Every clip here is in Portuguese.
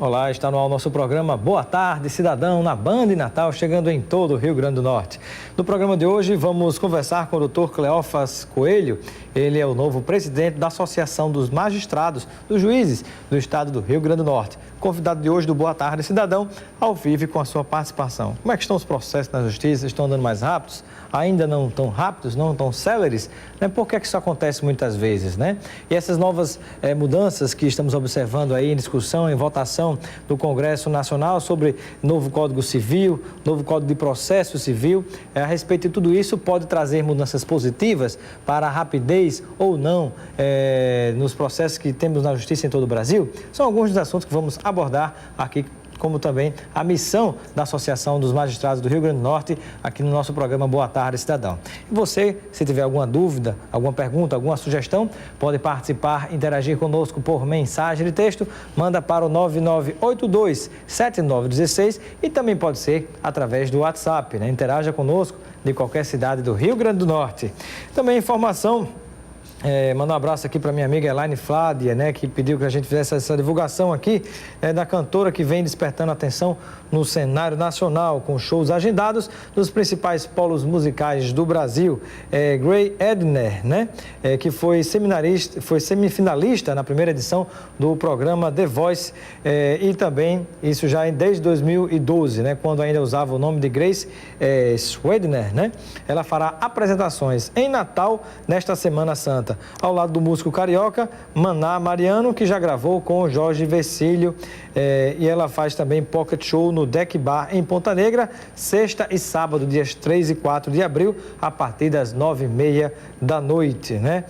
Olá, está no ar o nosso programa Boa Tarde, Cidadão, na Band Natal, chegando em todo o Rio Grande do Norte. No programa de hoje, vamos conversar com o Dr. Cleófas Coelho. Ele é o novo presidente da Associação dos Magistrados, dos Juízes do Estado do Rio Grande do Norte. Convidado de hoje do Boa Tarde, Cidadão, ao vivo com a sua participação. Como é que estão os processos na Justiça? Estão andando mais rápidos? Ainda não tão rápidos, não tão céleres? Por que é que isso acontece muitas vezes, né? E essas novas mudanças que estamos observando aí em discussão, em votação do Congresso Nacional sobre novo Código Civil, novo Código de Processo Civil, a respeito de tudo isso, pode trazer mudanças positivas para a rapidez ou não nos processos que temos na Justiça em todo o Brasil? São alguns dos assuntos que vamos abordar aqui, como também a missão da Associação dos Magistrados do Rio Grande do Norte, aqui no nosso programa Boa Tarde, Cidadão. E você, se tiver alguma dúvida, alguma pergunta, alguma sugestão, pode participar, interagir conosco por mensagem de texto, manda para o 9982-7916 e também pode ser através do WhatsApp, né? Interaja conosco de qualquer cidade do Rio Grande do Norte. Também informação... Manda um abraço aqui para minha amiga Elaine Flávia, né, que pediu que a gente fizesse essa divulgação aqui da cantora que vem despertando atenção no cenário nacional, com shows agendados nos principais polos musicais do Brasil. Gray Edner, né, que foi semifinalista na primeira edição do programa The Voice, e também, isso já desde 2012, né, quando ainda usava o nome de Grace Swedner, né, ela fará apresentações em Natal nesta Semana Santa, ao lado do músico carioca Maná Mariano, que já gravou com Jorge Vecílio, e ela faz também pocket show no Deck Bar em Ponta Negra, sexta e sábado, dias 3 e 4 de abril, a partir das 9h30 da noite, né?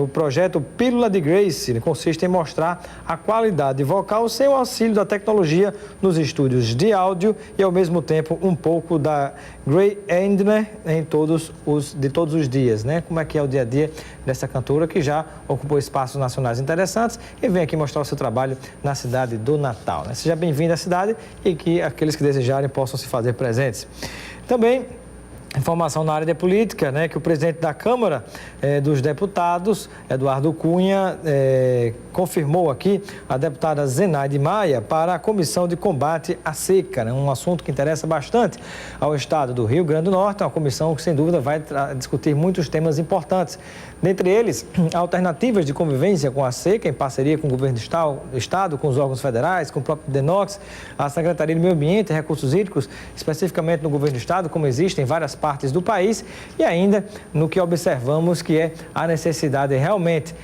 O projeto Pílula de Grace consiste em mostrar a qualidade vocal sem o auxílio da tecnologia nos estúdios de áudio e, ao mesmo tempo, um pouco da Gray Edner de todos os dias, né? Como é que é o dia a dia dessa cantora que já ocupou espaços nacionais interessantes e vem aqui mostrar o seu trabalho na cidade do Natal, né? Seja bem-vindo à cidade e que aqueles que desejarem possam se fazer presentes. Também informação na área de política, né, que o presidente da Câmara dos Deputados, Eduardo Cunha, confirmou aqui a deputada Zenaide Maia para a Comissão de Combate à Seca, né, um assunto que interessa bastante ao estado do Rio Grande do Norte, uma comissão que, sem dúvida, vai discutir muitos temas importantes. Dentre eles, alternativas de convivência com a seca, em parceria com o governo do estado, com os órgãos federais, com o próprio DENOX, a Secretaria de Meio Ambiente e Recursos Hídricos, especificamente no governo do estado, como existem em várias partes do país, e ainda no que observamos que é a necessidade realmente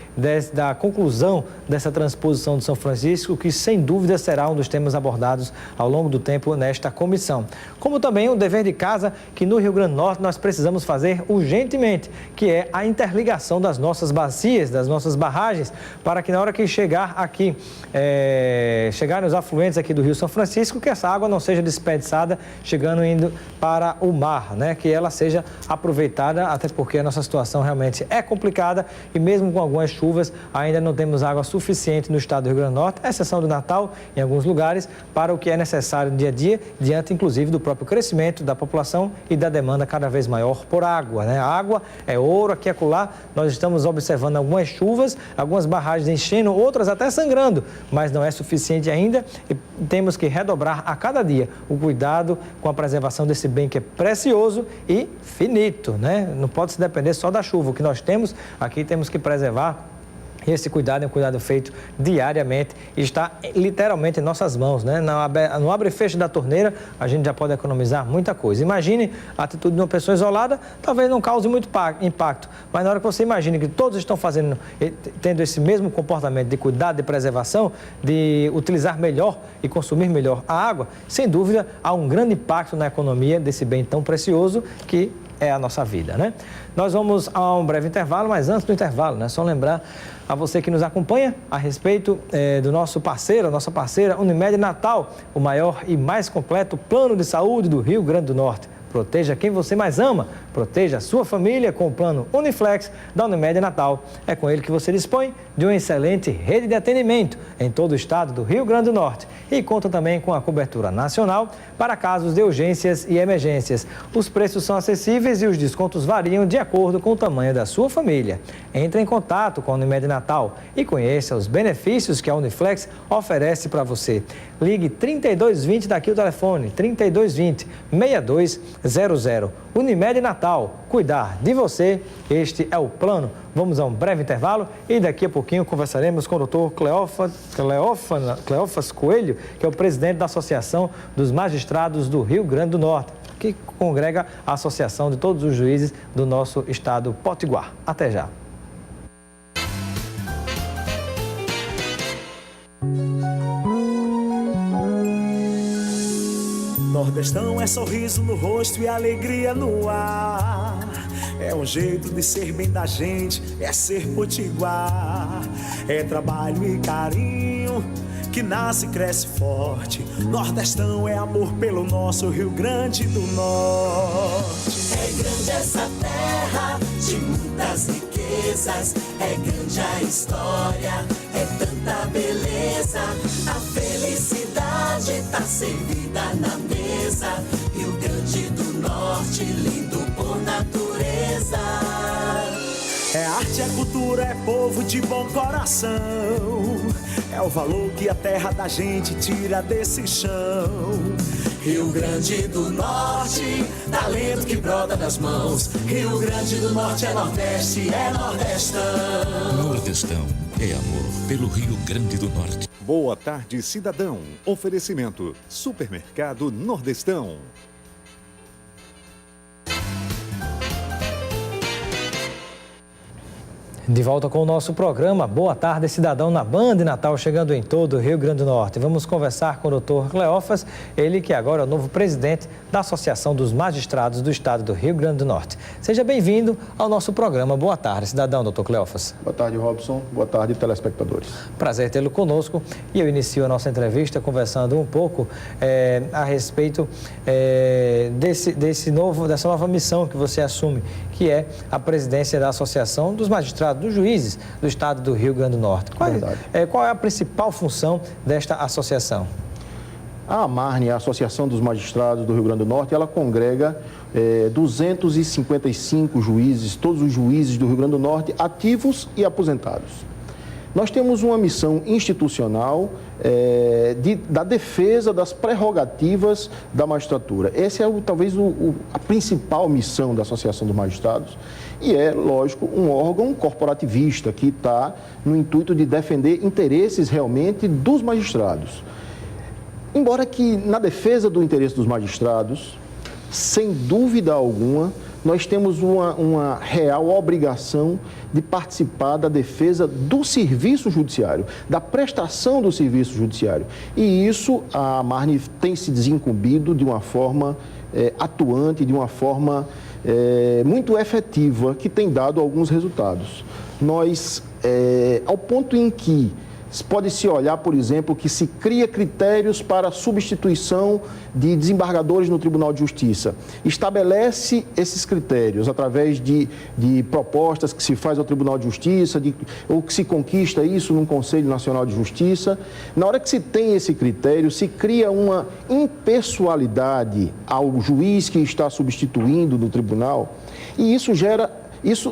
da conclusão dessa transposição de São Francisco, que sem dúvida será um dos temas abordados ao longo do tempo nesta comissão. Como também o dever de casa que no Rio Grande do Norte nós precisamos fazer urgentemente, que é a interligação das nossas bacias, das nossas barragens, para que na hora que chegar aqui, chegarem os afluentes aqui do Rio São Francisco, que essa água não seja desperdiçada indo para o mar, né? Que ela seja aproveitada, até porque a nossa situação realmente é complicada e mesmo com algumas chuvas ainda não temos água suficiente no estado do Rio Grande do Norte, à exceção do Natal, em alguns lugares, para o que é necessário no dia a dia, diante inclusive do próprio crescimento da população e da demanda cada vez maior por água, né? A água é ouro, aqui e acolá nós estamos observando algumas chuvas, algumas barragens enchendo, outras até sangrando, mas não é suficiente ainda e temos que redobrar a cada dia o cuidado com a preservação desse bem que é precioso e finito, né? Não pode se depender só da chuva. O que nós temos aqui temos que preservar. Esse cuidado é um cuidado feito diariamente e está literalmente em nossas mãos, né? No abre e fecho da torneira, a gente já pode economizar muita coisa. Imagine a atitude de uma pessoa isolada, talvez não cause muito impacto, mas na hora que você imagina que todos estão tendo esse mesmo comportamento de cuidado, de preservação, de utilizar melhor e consumir melhor a água, sem dúvida há um grande impacto na economia desse bem tão precioso que é a nossa vida, né? Nós vamos a um breve intervalo, mas antes do intervalo, né? Só lembrar a você que nos acompanha a respeito do nosso parceiro, a nossa parceira Unimed Natal, o maior e mais completo plano de saúde do Rio Grande do Norte. Proteja quem você mais ama. Proteja a sua família com o plano Uniflex da Unimed Natal. É com ele que você dispõe de uma excelente rede de atendimento em todo o estado do Rio Grande do Norte e conta também com a cobertura nacional para casos de urgências e emergências. Os preços são acessíveis e os descontos variam de acordo com o tamanho da sua família. Entre em contato com a Unimed Natal e conheça os benefícios que a Uniflex oferece para você. Ligue 3220, daqui o telefone, 3220 6200. Unimed Natal, cuidar de você, este é o plano. Vamos a um breve intervalo e daqui a pouquinho conversaremos com o Dr. Cleófas Coelho, que é o presidente da Associação dos Magistrados do Rio Grande do Norte, que congrega a associação de todos os juízes do nosso estado potiguar. Até já. Nordestão é sorriso no rosto e alegria no ar. É um jeito de ser bem da gente, é ser potiguar. É trabalho e carinho que nasce e cresce forte. Nordestão é amor pelo nosso Rio Grande do Norte. É grande essa terra de muitas riquezas. É grande a história, é tanta beleza. A felicidade tá servida na mesa. Rio Grande do Norte, lindo por natureza. É arte, é cultura, é povo de bom coração. É o valor que a terra da gente tira desse chão. Rio Grande do Norte, talento que brota das mãos. Rio Grande do Norte é Nordeste, é Nordestão. Nordestão é amor pelo Rio Grande do Norte. Boa tarde, cidadão. Oferecimento: Supermercado Nordestão. De volta com o nosso programa Boa Tarde, Cidadão, na Band Natal, chegando em todo o Rio Grande do Norte. Vamos conversar com o Dr. Cleófas, ele que agora é o novo presidente da Associação dos Magistrados do Estado do Rio Grande do Norte. Seja bem-vindo ao nosso programa Boa Tarde, Cidadão, Dr. Cleófas. Boa tarde, Robson. Boa tarde, telespectadores. Prazer tê-lo conosco e eu inicio a nossa entrevista conversando um pouco a respeito dessa nova missão que você assume, que é a presidência da Associação dos Magistrados, dos Juízes do Estado do Rio Grande do Norte. Qual é a principal função desta associação? A AMARNE, a Associação dos Magistrados do Rio Grande do Norte, ela congrega 255 juízes, todos os juízes do Rio Grande do Norte, ativos e aposentados. Nós temos uma missão institucional da defesa das prerrogativas da magistratura. Essa é talvez a principal missão da Associação dos Magistrados e é, lógico, um órgão corporativista que está no intuito de defender interesses realmente dos magistrados. Embora que na defesa do interesse dos magistrados, sem dúvida alguma, nós temos uma real obrigação de participar da defesa do serviço judiciário, da prestação do serviço judiciário. E isso a AMARNE tem se desincumbido de uma forma atuante, de uma forma muito efetiva, que tem dado alguns resultados. Nós, ao ponto em que pode-se olhar, por exemplo, que se cria critérios para a substituição de desembargadores no Tribunal de Justiça. Estabelece esses critérios através de propostas que se faz ao Tribunal de Justiça, ou que se conquista isso num Conselho Nacional de Justiça. Na hora que se tem esse critério, se cria uma impessoalidade ao juiz que está substituindo no tribunal, e isso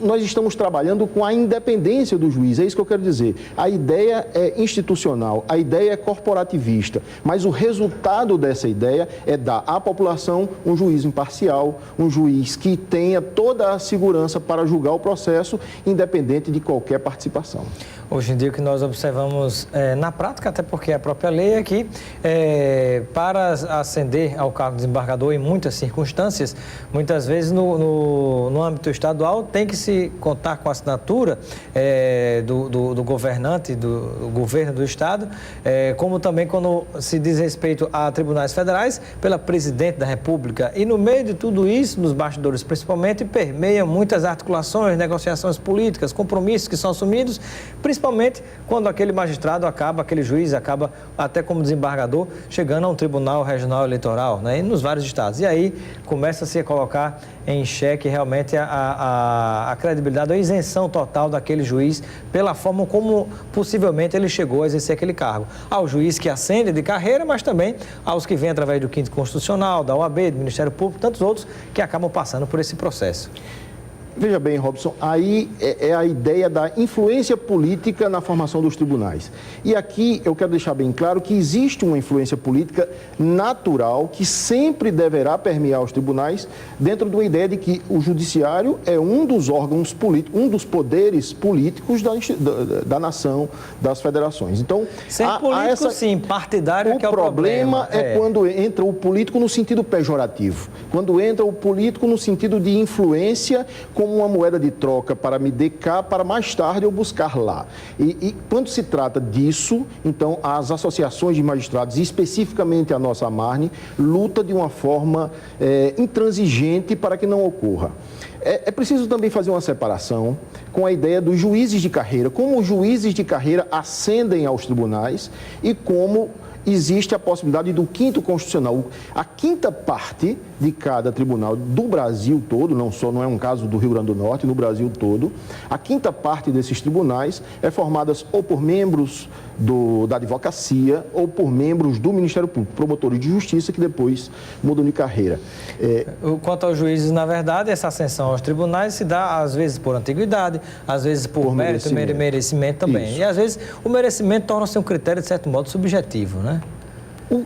nós estamos trabalhando com a independência do juiz, é isso que eu quero dizer. A ideia é institucional, a ideia é corporativista, mas o resultado dessa ideia é dar à população um juiz imparcial, um juiz que tenha toda a segurança para julgar o processo, independente de qualquer participação. Hoje em dia o que nós observamos na prática, até porque a própria lei é que para ascender ao cargo de desembargador em muitas circunstâncias, muitas vezes no âmbito estadual tem que se contar com a assinatura do governante, do governo do estado, como também quando se diz respeito a tribunais federais, pela presidente da República. E no meio de tudo isso, nos bastidores principalmente, permeiam muitas articulações, negociações políticas, compromissos que são assumidos, principalmente principalmente quando aquele magistrado aquele juiz acaba até como desembargador, chegando a um tribunal regional eleitoral, né, nos vários estados. E aí começa-se a colocar em xeque realmente a credibilidade, a isenção total daquele juiz pela forma como possivelmente ele chegou a exercer aquele cargo. Ao juiz que ascende de carreira, mas também aos que vêm através do 5º Constitucional, da OAB, do Ministério Público, tantos outros que acabam passando por esse processo. Veja bem, Robson, aí é a ideia da influência política na formação dos tribunais. E aqui eu quero deixar bem claro que existe uma influência política natural que sempre deverá permear os tribunais, dentro de uma ideia de que o judiciário é um dos órgãos políticos, um dos poderes políticos da nação, das federações. Então, político, sim, partidário que é o problema. É quando entra o político no sentido pejorativo, quando entra o político no sentido de influência como uma moeda de troca para me cá, para mais tarde eu buscar lá. E quando se trata disso, então as associações de magistrados, e especificamente a nossa AMARNE, luta de uma forma intransigente para que não ocorra. É preciso também fazer uma separação com a ideia dos juízes de carreira, como os juízes de carreira ascendem aos tribunais e como existe a possibilidade do 5º Constitucional. A 5ª parte de cada tribunal do Brasil todo, não é um caso do Rio Grande do Norte, no Brasil todo, a 5ª parte desses tribunais é formada ou por membros da advocacia ou por membros do Ministério Público, promotores de justiça que depois mudam de carreira. Quanto aos juízes, na verdade, essa ascensão aos tribunais se dá às vezes por antiguidade, às vezes por mérito e merecimento também. Isso. E às vezes o merecimento torna-se um critério, de certo modo, subjetivo, né?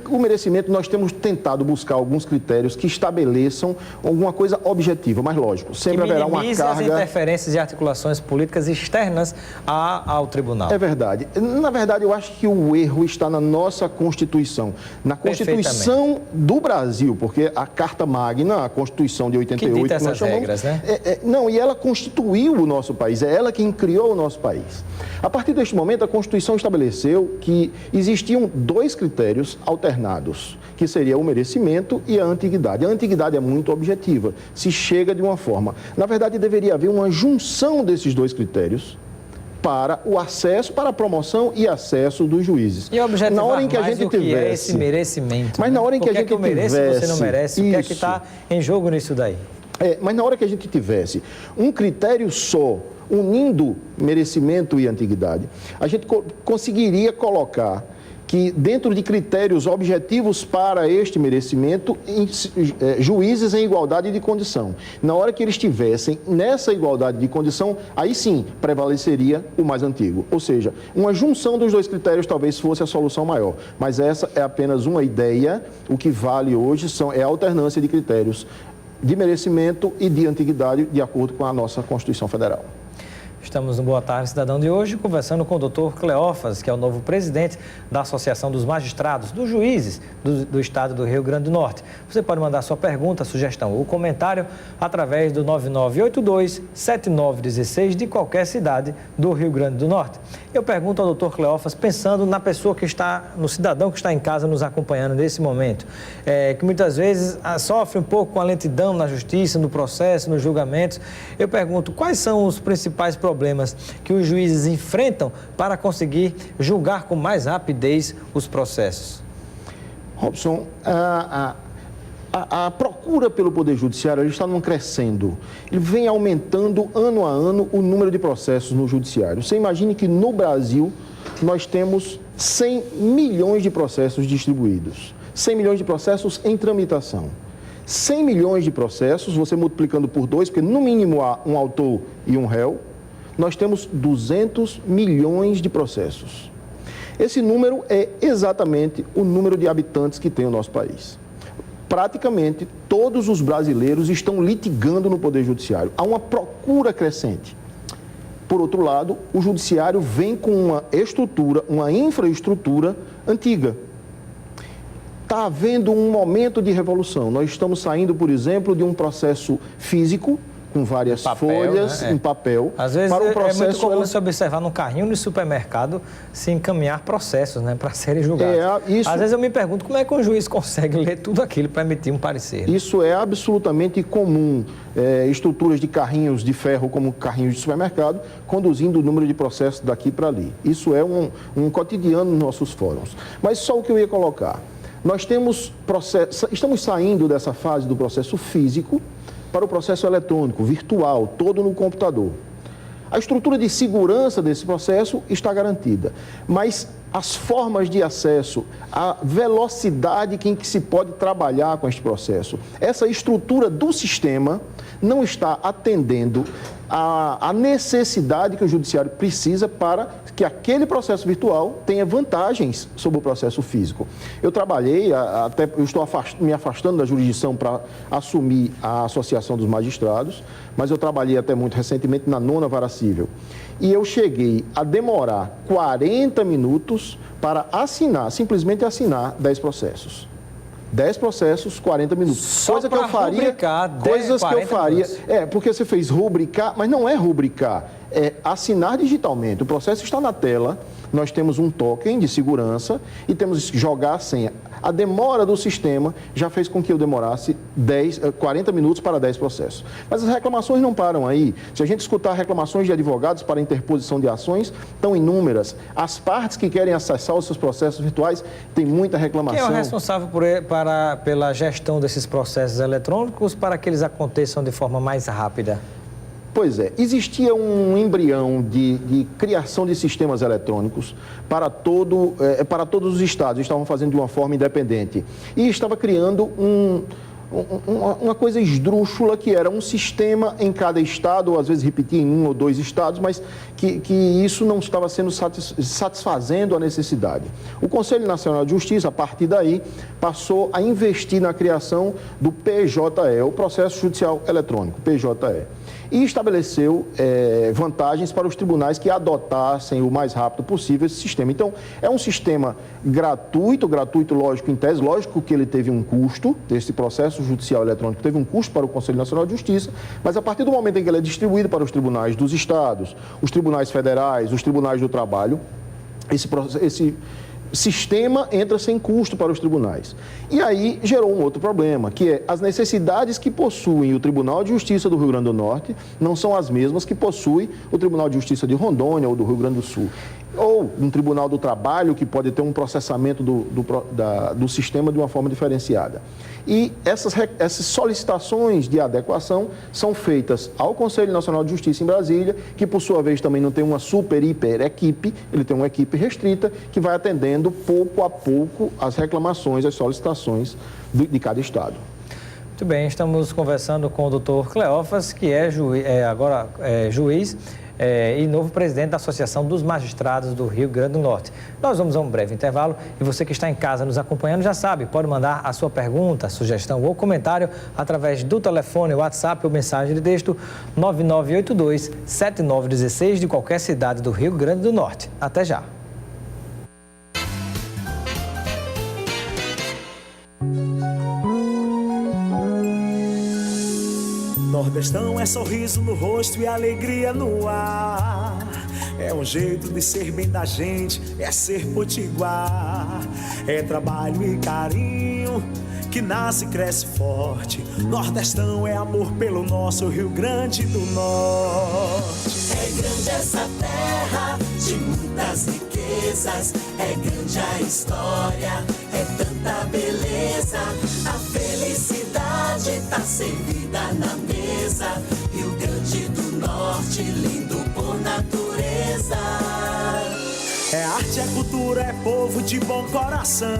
O merecimento, nós temos tentado buscar alguns critérios que estabeleçam alguma coisa objetiva, mas lógico, sempre haverá uma carga... as interferências e articulações políticas externas ao tribunal. É verdade. Na verdade, eu acho que o erro está na nossa Constituição. Na Constituição do Brasil, porque a Carta Magna, a Constituição de 88... Que dita essas regras, né? E ela constituiu o nosso país, é ela quem criou o nosso país. A partir deste momento, a Constituição estabeleceu que existiam 2 critérios alternados, que seria o merecimento e a antiguidade. A antiguidade é muito objetiva, se chega de uma forma. Na verdade, deveria haver uma junção desses 2 critérios para o acesso, para a promoção e acesso dos juízes. E objetivar na hora em que a gente tivesse é esse merecimento. Mas na hora em que a gente tivesse, você não merece, o que é que está em jogo nisso daí? Mas na hora que a gente tivesse um critério só, unindo merecimento e antiguidade, a gente conseguiria colocar que dentro de critérios objetivos para este merecimento, juízes em igualdade de condição. Na hora que eles estivessem nessa igualdade de condição, aí sim prevaleceria o mais antigo. Ou seja, uma junção dos 2 critérios talvez fosse a solução maior. Mas essa é apenas uma ideia. O que vale hoje é a alternância de critérios de merecimento e de antiguidade, de acordo com a nossa Constituição Federal. Estamos no Boa Tarde Cidadão de hoje conversando com o Dr. Cleófas, que é o novo presidente da Associação dos Magistrados, dos Juízes do Estado do Rio Grande do Norte. Você pode mandar sua pergunta, sugestão ou comentário através do 9982-7916 de qualquer cidade do Rio Grande do Norte. Eu pergunto ao Dr. Cleófas, pensando na pessoa que está, no cidadão que está em casa nos acompanhando nesse momento, que muitas vezes sofre um pouco com a lentidão na justiça, no processo, nos julgamentos. Eu pergunto, quais são os principais problemas que os juízes enfrentam para conseguir julgar com mais rapidez os processos? Robson, a procura pelo Poder Judiciário está crescendo. Ele vem aumentando ano a ano o número de processos no Judiciário. Você imagine que no Brasil nós temos 100 milhões de processos distribuídos, 100 milhões de processos em tramitação. 100 milhões de processos, você multiplicando por 2, porque no mínimo há um autor e um réu, nós temos 200 milhões de processos. Esse número é exatamente o número de habitantes que tem o nosso país. Praticamente todos os brasileiros estão litigando no Poder Judiciário. Há uma procura crescente. Por outro lado, o Judiciário vem com uma estrutura, uma infraestrutura antiga. Está havendo um momento de revolução. Nós estamos saindo, por exemplo, de um processo físico, com várias papel, folhas né? em papel. Às vezes para um é processo muito comum se observar no carrinho no supermercado se encaminhar processos, né, para serem julgados. Às vezes eu me pergunto como é que um juiz consegue ler tudo aquilo para emitir um parecer. Isso é absolutamente comum. Estruturas de carrinhos de ferro como carrinhos de supermercado, conduzindo o número de processos daqui para ali. Isso é um cotidiano nos nossos fóruns. Mas só o que eu ia colocar. Nós estamos saindo dessa fase do processo físico para o processo eletrônico, virtual, todo no computador. A estrutura de segurança desse processo está garantida, mas as formas de acesso, a velocidade em que se pode trabalhar com este processo, essa estrutura do sistema não está atendendo à necessidade que o judiciário precisa para que aquele processo virtual tenha vantagens sobre o processo físico. Eu trabalhei, eu estou me afastando da jurisdição para assumir a Associação dos Magistrados, mas eu trabalhei até muito recentemente na 9ª Vara Civil. E eu cheguei a demorar 40 minutos para simplesmente assinar 10 processos. 10 processos, 40 minutos. Só coisa que eu faria, rubricar, coisas que eu faria. Minutos. Porque você fez rubricar, mas não é rubricar, é assinar digitalmente. O processo está na tela, nós temos um token de segurança e temos que jogar a senha. A demora do sistema já fez com que eu demorasse 40 minutos para 10 processos. Mas as reclamações não param aí. Se a gente escutar reclamações de advogados para interposição de ações, estão inúmeras. As partes que querem acessar os seus processos virtuais têm muita reclamação. Quem é o responsável pela gestão desses processos eletrônicos para que eles aconteçam de forma mais rápida? Pois é, existia um embrião de criação de sistemas eletrônicos para todos os estados, estavam fazendo de uma forma independente. E estava criando uma coisa esdrúxula, que era um sistema em cada estado, ou às vezes repetia em 1 ou 2 estados, mas que isso não estava sendo satisfazendo a necessidade. O Conselho Nacional de Justiça, a partir daí, passou a investir na criação do PJE, o Processo Judicial Eletrônico, PJE. E estabeleceu vantagens para os tribunais que adotassem o mais rápido possível esse sistema. Então, é um sistema gratuito, lógico, em tese, lógico que ele teve um custo, esse processo judicial eletrônico teve um custo para o Conselho Nacional de Justiça, mas a partir do momento em que ele é distribuído para os tribunais dos estados, os tribunais federais, os tribunais do trabalho, esse sistema entra sem custo para os tribunais. E aí gerou um outro problema, que é as necessidades que possuem o Tribunal de Justiça do Rio Grande do Norte não são as mesmas que possui o Tribunal de Justiça de Rondônia ou do Rio Grande do Sul. Ou um Tribunal do Trabalho que pode ter um processamento do sistema de uma forma diferenciada. E essas solicitações de adequação são feitas ao Conselho Nacional de Justiça em Brasília, que por sua vez também não tem uma hiper equipe, ele tem uma equipe restrita que vai atendendo pouco a pouco as reclamações, as solicitações de cada estado. Muito bem, estamos conversando com o doutor Cleófas, que agora é juiz e novo presidente da Associação dos Magistrados do Rio Grande do Norte. Nós vamos a um breve intervalo e você que está em casa nos acompanhando já sabe, pode mandar a sua pergunta, sugestão ou comentário através do telefone, WhatsApp ou mensagem de texto 9982-7916 de qualquer cidade do Rio Grande do Norte. Até já! Nordestão é sorriso no rosto e alegria no ar. É um jeito de ser bem da gente, é ser potiguar. É trabalho e carinho que nasce e cresce forte. Nordestão é amor pelo nosso Rio Grande do Norte. É grande essa terra de muitas riquezas, é grande a história, é tanta beleza. A felicidade tá servida na mesa. Rio Grande do Norte, lindo por natureza. É arte, é cultura, é povo de bom coração.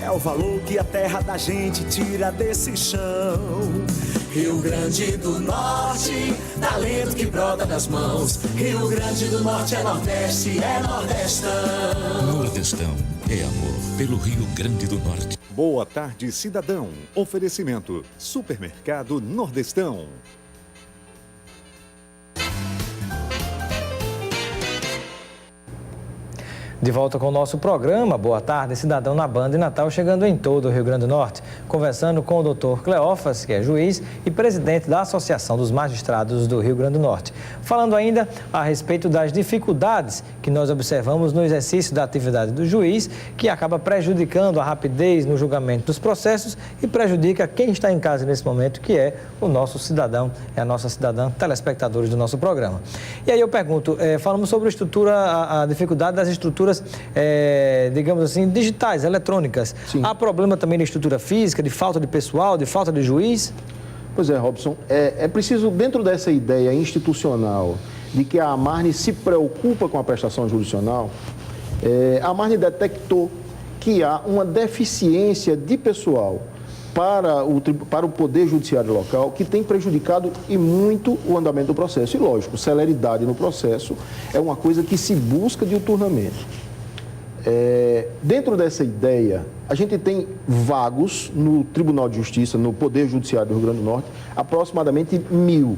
É o valor que a terra da gente tira desse chão. Rio Grande do Norte, talento que brota das mãos. Rio Grande do Norte é Nordeste, é Nordestão. Nordestão é amor pelo Rio Grande do Norte. Boa tarde, cidadão. Oferecimento: Supermercado Nordestão. De volta com o nosso programa, Boa Tarde, Cidadão na Banda e Natal, chegando em todo o Rio Grande do Norte. conversando com o doutor Cleófas, que é juiz e presidente da Associação dos Magistrados do Rio Grande do Norte. Falando ainda a respeito das dificuldades que nós observamos no exercício da atividade do juiz, que acaba prejudicando a rapidez no julgamento dos processos e prejudica quem está em casa nesse momento, que é o nosso cidadão, é a nossa cidadã, telespectadores do nosso programa. E aí eu pergunto, falamos sobre a dificuldade das estruturas, digamos assim, digitais, eletrônicas. Sim. Há problema também de estrutura física, de falta de pessoal, de falta de juiz? Pois é, Robson, é preciso, dentro dessa ideia institucional de que a AMARNE se preocupa com a prestação jurisdicional, a AMARNE detectou que há uma deficiência de pessoal para o Poder Judiciário local que tem prejudicado e muito o andamento do processo. E, lógico, celeridade no processo é uma coisa que se busca diuturnamente. Dentro dessa ideia, a gente tem vagos no Tribunal de Justiça, no Poder Judiciário do Rio Grande do Norte, aproximadamente 1.000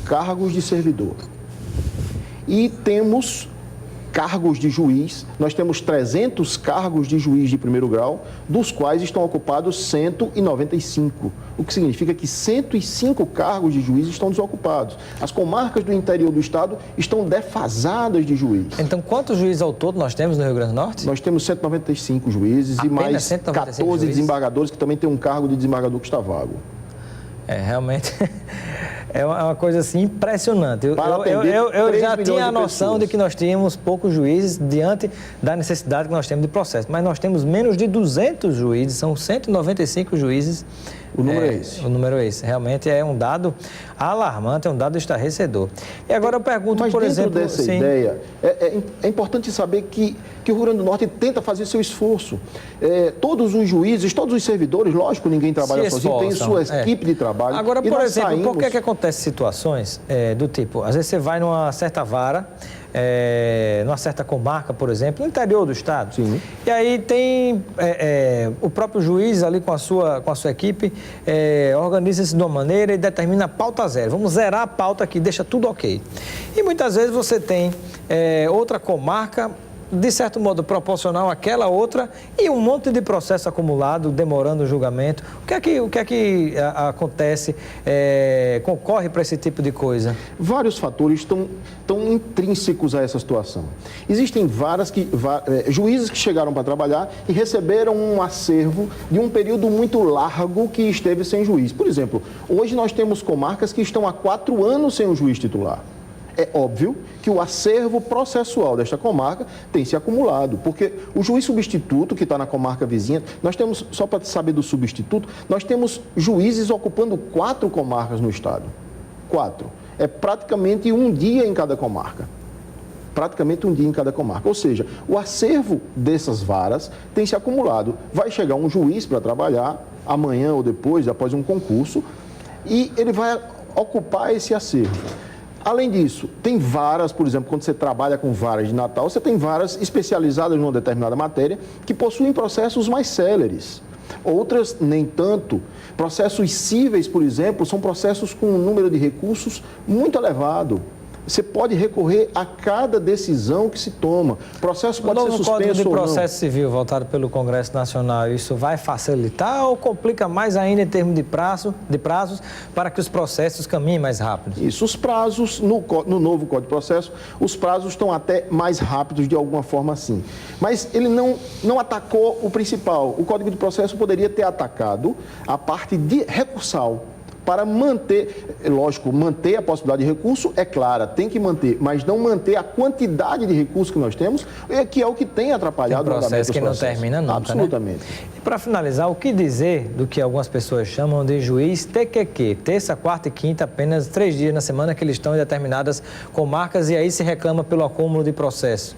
cargos de servidor. E temos cargos de juiz, nós temos 300 cargos de juiz de primeiro grau, dos quais estão ocupados 195, o que significa que 105 cargos de juiz estão desocupados. As comarcas do interior do estado estão defasadas de juiz. Então, quantos juízes ao todo nós temos no Rio Grande do Norte? Nós temos 195 juízes e mais 14 desembargadores que também tem um cargo de desembargador que está vago. Realmente... É uma coisa assim impressionante. Eu já tinha a noção de que nós tínhamos poucos juízes diante da necessidade que nós temos de processo. Mas nós temos menos de 200 juízes, são 195 juízes. O número é esse. O número é esse. Realmente é um dado alarmante, é um dado estarrecedor. E agora eu pergunto, por exemplo... Mas dentro dessa ideia, é importante saber que o Rio Grande do Norte tenta fazer seu esforço. Todos os juízes, todos os servidores, lógico, ninguém trabalha sozinho, tem sua equipe de trabalho. Agora, por exemplo, por que acontecem situações do tipo, às vezes você vai numa certa vara, numa certa comarca, por exemplo, no interior do estado. Sim. E aí tem o próprio juiz ali com a sua equipe, organiza-se de uma maneira e determina a pauta zero. Vamos zerar a pauta aqui, deixa tudo ok. E muitas vezes você tem outra comarca, de certo modo proporcional àquela outra, e um monte de processo acumulado, demorando o julgamento. O que é que acontece, concorre para esse tipo de coisa? Vários fatores estão intrínsecos a essa situação. Existem juízes que chegaram para trabalhar e receberam um acervo de um período muito largo que esteve sem juiz. Por exemplo, hoje nós temos comarcas que estão há 4 anos sem um juiz titular. É óbvio que o acervo processual desta comarca tem se acumulado, porque o juiz substituto que está na comarca vizinha, nós temos, só para saber do substituto, nós temos juízes ocupando 4 comarcas no estado. 4. É praticamente um dia em cada comarca. Praticamente um dia em cada comarca. Ou seja, o acervo dessas varas tem se acumulado. Vai chegar um juiz para trabalhar amanhã ou depois, após um concurso, e ele vai ocupar esse acervo. Além disso, tem varas, por exemplo, quando você trabalha com varas de Natal, você tem varas especializadas numa determinada matéria que possuem processos mais céleres. Outras, nem tanto. Processos cíveis, por exemplo, são processos com um número de recursos muito elevado. Você pode recorrer a cada decisão que se toma. O processo pode ser suspenso ou não. O novo Código de Processo Civil voltado pelo Congresso Nacional, isso vai facilitar ou complica mais ainda em termos de prazos para que os processos caminhem mais rápido? Isso, os prazos, no novo Código de Processo, os prazos estão até mais rápidos de alguma forma, sim. Mas ele não atacou o principal. O Código de Processo poderia ter atacado a parte de recursal. Para manter, lógico, manter a possibilidade de recurso é clara, tem que manter, mas não manter a quantidade de recursos que nós temos, que é o que tem atrapalhado o andamento dos processos. Que não termina nunca, absolutamente. Né? E para finalizar, o que dizer do que algumas pessoas chamam de juiz TQQ, terça, quarta e quinta, apenas 3 dias na semana que eles estão em determinadas comarcas e aí se reclama pelo acúmulo de processo?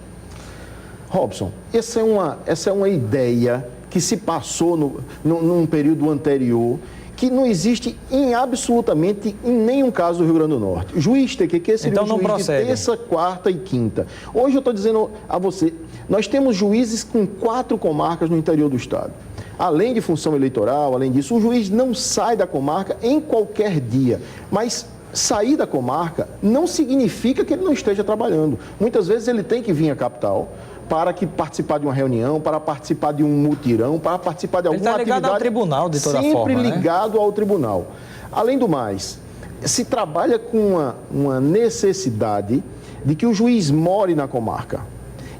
Robson, essa é uma ideia que se passou num período anterior, que não existe absolutamente em nenhum caso do Rio Grande do Norte. Juiz TQQ seria então, um juiz de terça, quarta e quinta. Hoje eu estou dizendo a você, nós temos juízes com 4 comarcas no interior do estado. Além de função eleitoral, além disso, o juiz não sai da comarca em qualquer dia, mas sair da comarca não significa que ele não esteja trabalhando. Muitas vezes ele tem que vir à capital para participar de uma reunião, para participar de um mutirão, para participar de alguma atividade. Ele está ligado ao tribunal, de toda forma, sempre ligado ao tribunal. Além do mais, se trabalha com uma necessidade de que o juiz more na comarca.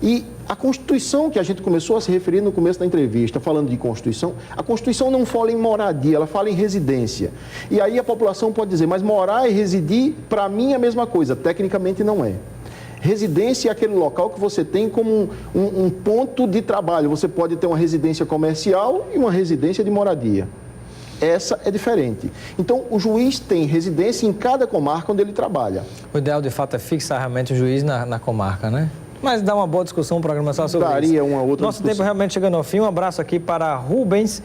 E a Constituição, que a gente começou a se referir no começo da entrevista, falando de Constituição, a Constituição não fala em moradia, ela fala em residência. E aí a população pode dizer, mas morar e residir, para mim é a mesma coisa. Tecnicamente não é. Residência é aquele local que você tem como um ponto de trabalho. Você pode ter uma residência comercial e uma residência de moradia. Essa é diferente. Então, o juiz tem residência em cada comarca onde ele trabalha. O ideal, de fato, é fixar realmente o juiz na comarca, né? Mas dá uma boa discussão, um programa só sobre isso. Daria uma outra Nosso discussão. tempo realmente chegando ao fim. Um abraço aqui para Rubens,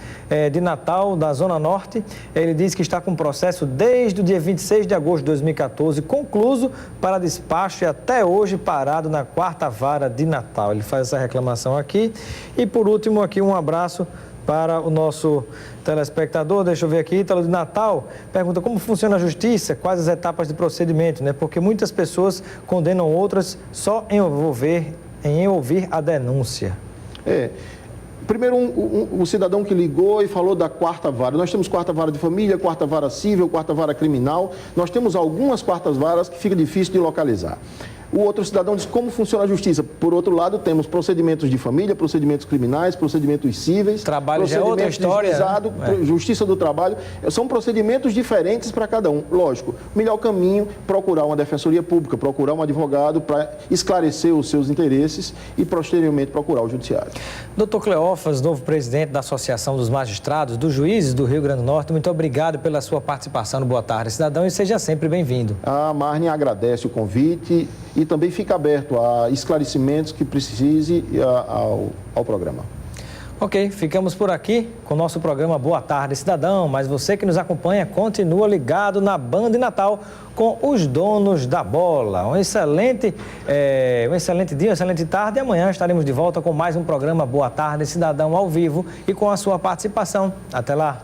de Natal, da Zona Norte. Ele diz que está com processo desde o dia 26 de agosto de 2014, concluso para despacho e até hoje parado na 4ª Vara de Natal. Ele faz essa reclamação aqui. E, por último, aqui um abraço para o nosso telespectador, deixa eu ver aqui, Ítalo de Natal, pergunta como funciona a justiça, quais as etapas de procedimento, né? Porque muitas pessoas condenam outras só em ouvir a denúncia. Primeiro, o cidadão que ligou e falou da 4ª Vara. Nós temos 4ª Vara de Família, 4ª Vara Civil, 4ª Vara Criminal. Nós temos algumas 4ª Varas que fica difícil de localizar. O outro cidadão diz como funciona a justiça. Por outro lado, temos procedimentos de família, procedimentos criminais, procedimentos cíveis. Trabalho já é outra história. Justiça do trabalho. São procedimentos diferentes para cada um. Lógico, o melhor caminho é procurar uma defensoria pública, procurar um advogado para esclarecer os seus interesses e, posteriormente, procurar o judiciário. Doutor Cleófas, novo presidente da Associação dos Magistrados, dos Juízes do Rio Grande do Norte, muito obrigado pela sua participação no Boa Tarde, Cidadão, e seja sempre bem-vindo. A Marne agradece o convite e também fica aberto a esclarecimentos que precise ao programa. Ok, ficamos por aqui com o nosso programa Boa Tarde, Cidadão. Mas você que nos acompanha, continua ligado na Band Natal com os donos da bola. Um excelente dia, uma excelente tarde. E amanhã estaremos de volta com mais um programa Boa Tarde, Cidadão ao vivo e com a sua participação. Até lá.